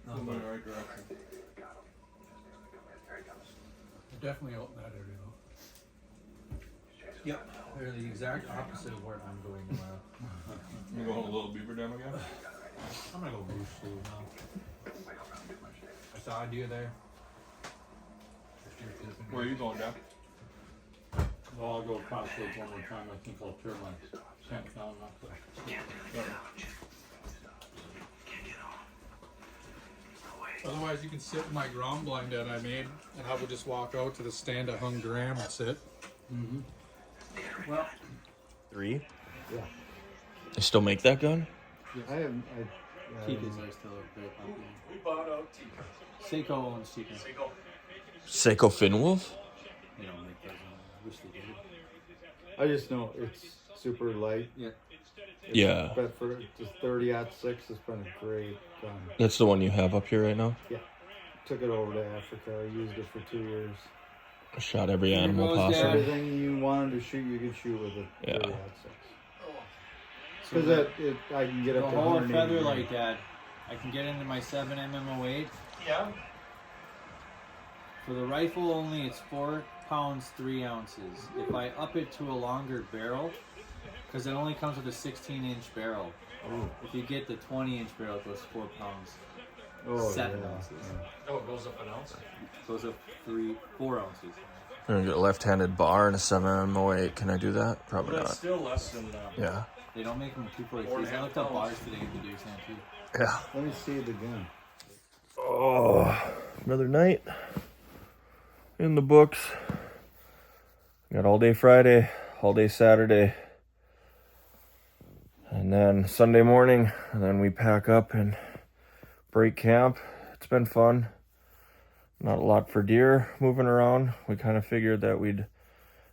S4: In the right direction.
S1: Definitely out in that area though.
S8: Yep, they're the exact opposite of where I'm going tomorrow.
S4: You going to Little Beaver Dam again?
S1: I'm gonna go Moose Slough now.
S8: I saw a deer there.
S4: Where are you going, Dad?
S1: Well, I'll go across the woods one more time. I think I'll turn my tent down up there. Otherwise, you can sit in my ground blind that I made, and I would just walk out to the stand I hung Graham and sit.
S8: Mm-hmm. Well,
S4: 3?
S7: Yeah.
S4: They still make that gun?
S7: I have.
S8: Tikas are still very popular. We bought out Tika. Seiko owns Tika.
S4: Seiko Finwolf?
S8: They don't make those anymore. I wish they did.
S7: I just know it's super light.
S8: Yeah.
S4: Yeah.
S7: But for just 30-06, it's been a great gun.
S4: That's the one you have up here right now?
S7: Took it over to Africa. I used it for 2 years.
S4: Shot every animal
S8: goes,
S4: possible.
S8: Dad.
S7: Everything you wanted to shoot, you could shoot with it.
S4: Yeah.
S7: 30-06. Because I can get
S8: The
S7: up to
S8: whole
S7: 180
S8: feather
S7: grains.
S8: like that, I can get into my 7mm08.
S1: Yeah.
S8: For the rifle only, it's 4 pounds 3 ounces. If I up it to a longer barrel, because it only comes with a 16-inch barrel. If you get the 20-inch barrel, it goes 4 pounds. 7 ounces.
S1: Oh, it goes up an ounce?
S8: It goes up 4 ounces.
S4: I'm gonna get a left-handed bar and a 7mm08. Can I do that? Probably
S1: But it's
S4: not.
S1: still less than
S4: Yeah.
S8: They don't make them 243s. I looked up bars today in the deer stand too.
S4: Yeah.
S7: Let me see the gun.
S4: Oh, another night in the books. Got all day Friday, all day Saturday, and then Sunday morning, and then we pack up and break camp. It's been fun. Not a lot for deer moving around. We kind of figured that we'd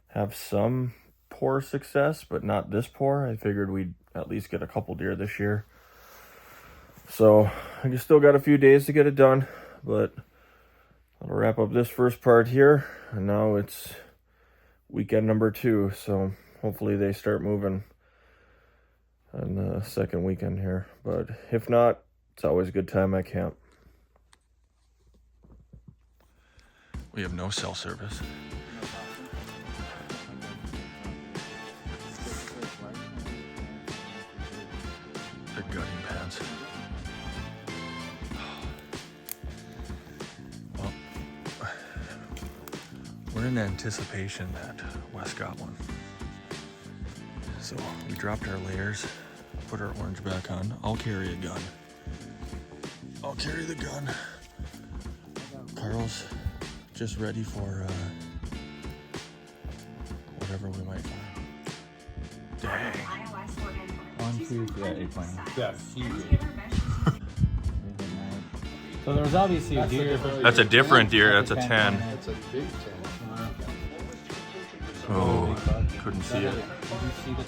S4: have some poor success, but not this poor. I figured we'd at least get a couple deer this year. So I just still got a few days to get it done, but I'll wrap up this first part here. And now it's weekend number 2. So hopefully they start moving on the second weekend here. But if not, it's always a good time at camp. We have no cell service. They're gutting pads. Well, we're in anticipation that Wes got one. So we dropped our layers, put our orange back on. I'll carry a gun. I'll carry the gun. Carl's just ready for whatever we might find. Dang.
S8: 1, 2, 3, yeah, huge. So there was obviously a deer.
S4: That's a different deer. That's a 10.
S7: That's a big 10.
S4: Oh, couldn't see it.
S8: Did you see the